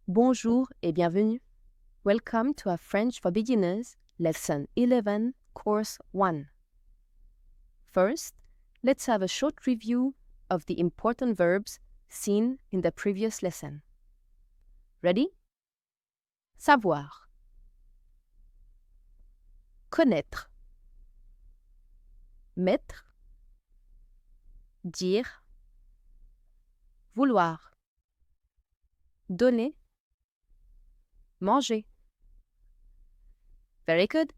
Bonjour et bienvenue. Welcome to our French for Beginners, Lesson 11, Course 1. First, let's have a short review of the important verbs seen in the previous lesson. Ready? Savoir. Connaître. Mettre. Dire. Vouloir. Donner. Manger. Very good.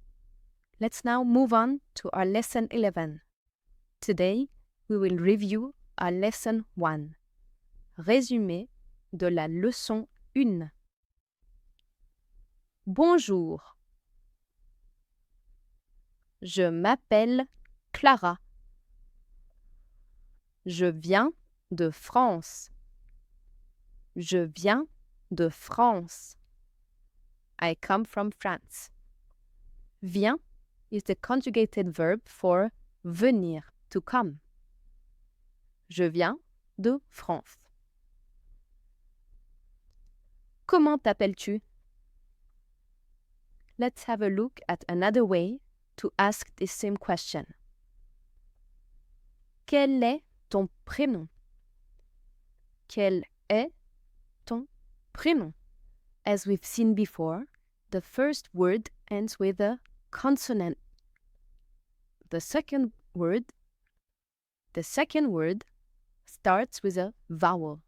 Let's now move on to our lesson 11. Today, we will review our lesson 1. Résumé de la leçon 1. Bonjour. Je m'appelle Clara. Je viens de France. Je viens de France. I come from France. Viens is the conjugated verb for venir, to come. Je viens de France. Comment t'appelles-tu? Let's have a look at another way to ask the same question. Quel est ton prénom? Quel est ton prénom? As we've seen before, the first word ends with a consonant. The second word starts with a vowel.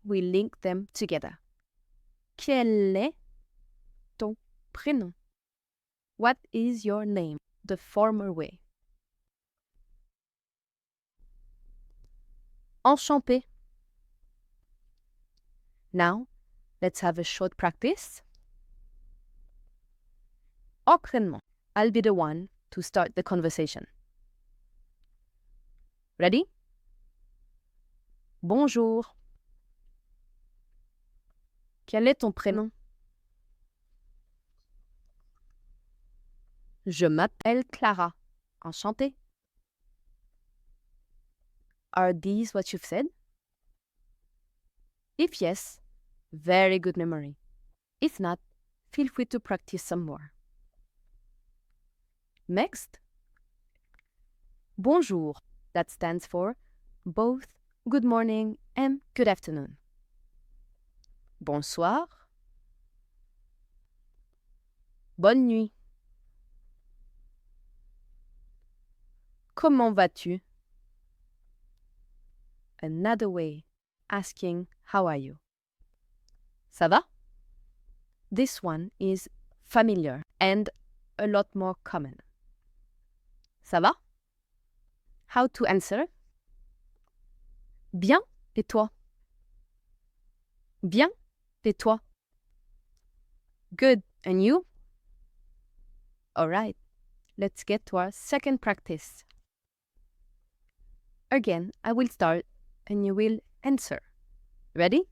We link them together. Quel est ton prénom? What is your name? The former way. Enchantée. Now, let's have a short practice. Entraînement. I'll be the one to start the conversation. Ready? Bonjour. Quel est ton prénom? Je m'appelle Clara. Enchantée. Are these what you've said? If yes, very good memory. If not, feel free to practice some more. Next, Bonjour. That stands for both good morning and good afternoon. Bonsoir. Bonne nuit. Comment vas-tu? Another way, asking how are you? Ça va? This one is familiar and a lot more common. Ça va? How to answer? Bien, et toi? Bien, et toi? Good, and you? Alright, let's get to our second practice. Again, I will start and you will answer. Ready?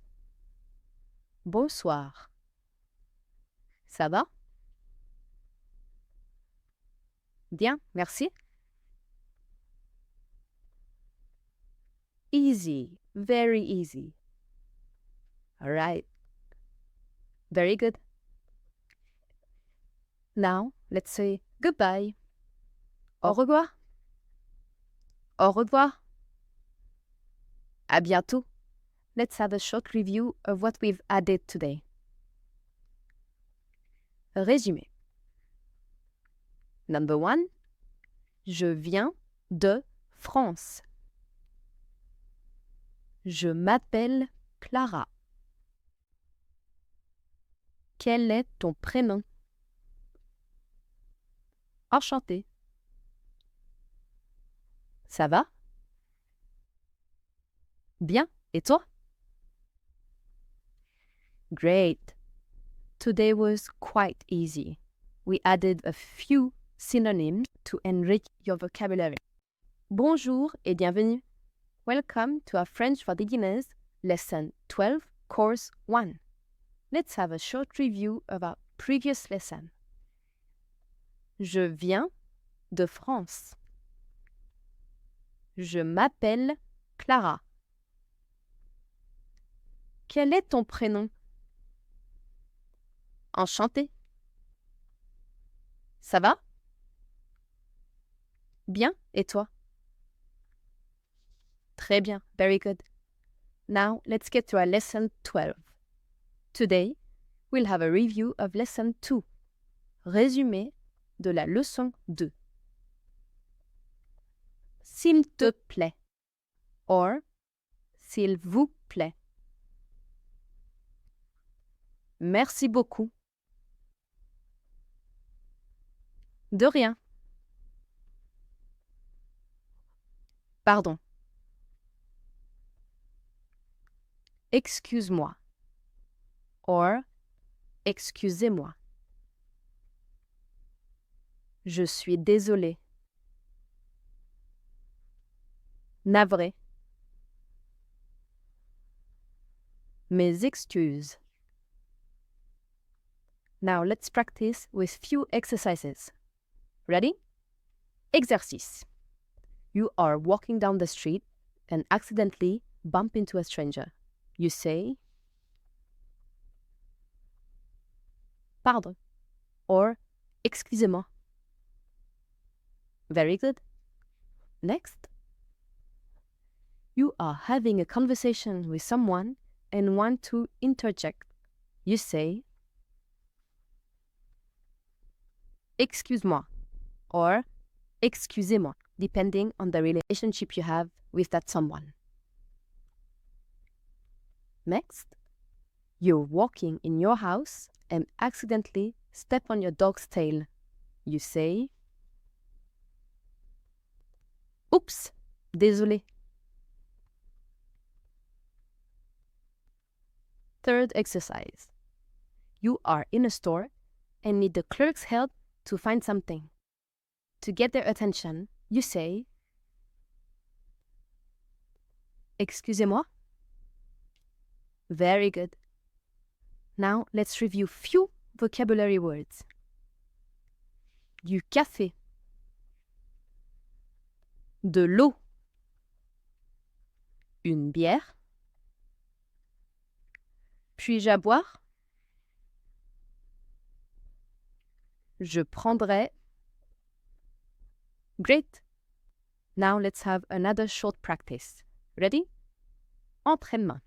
Bonsoir. Ça va? Bien, merci. Easy, very easy. All right. Very good. Now, let's say goodbye. Au revoir. Au revoir. À bientôt. Let's have a short review of what we've added today. Résumé. Number 1. Je viens de France. Je m'appelle Clara. Quel est ton prénom? Enchantée. Ça va? Bien, et toi? Great. Today was quite easy. We added a few synonyms to enrich your vocabulary. Bonjour et bienvenue. Welcome to our French for Beginners, Lesson 12, Course 1. Let's have a short review of our previous lesson. Je viens de France. Je m'appelle Clara. Quel est ton prénom? Enchantée. Ça va? Bien, et toi? Très bien, very good. Now, let's get to our lesson 12. Today, we'll have a review of lesson 2. Résumé de la leçon 2. S'il te plaît, or s'il vous plaît. Merci beaucoup. De rien. Pardon. Excuse-moi. Or, excusez-moi. Je suis désolé. Navré. Mes excuses. Now let's practice with few exercises. Ready? Exercice. You are walking down the street and accidentally bump into a stranger. You say, pardon, or excusez-moi. Very good. Next. You are having a conversation with someone and want to interject. You say, excuse-moi, or excusez-moi, depending on the relationship you have with that someone. Next, you're walking in your house and accidentally step on your dog's tail. You say, oups, désolé. Third exercise. You are in a store and need the clerk's help to find something. To get their attention, you say, excusez-moi. Very good. Now let's review few vocabulary words. Du café. De l'eau. Une bière. Puis-je à boire? Je prendrai. Great. Now let's have another short practice. Ready? Entraînement.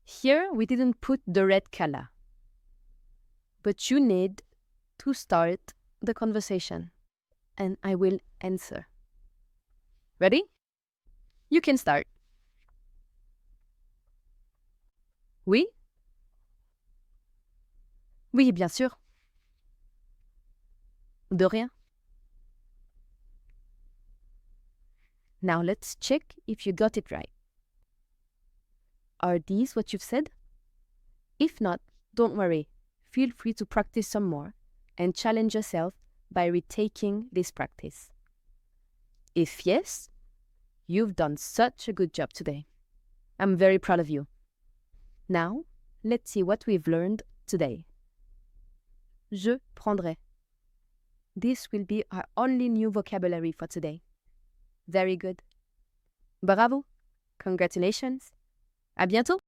Here we didn't put the red color, but you need to start the conversation and I will answer. Ready? You can start. Oui? Oui, bien sûr. De rien. Now let's check if you got it right. Are these what you've said? If not, don't worry. Feel free to practice some more and challenge yourself by retaking this practice. If yes, you've done such a good job today. I'm very proud of you. Now, let's see what we've learned today. Je prendrai. This will be our only new vocabulary for today. Very good. Bravo. Congratulations. À bientôt.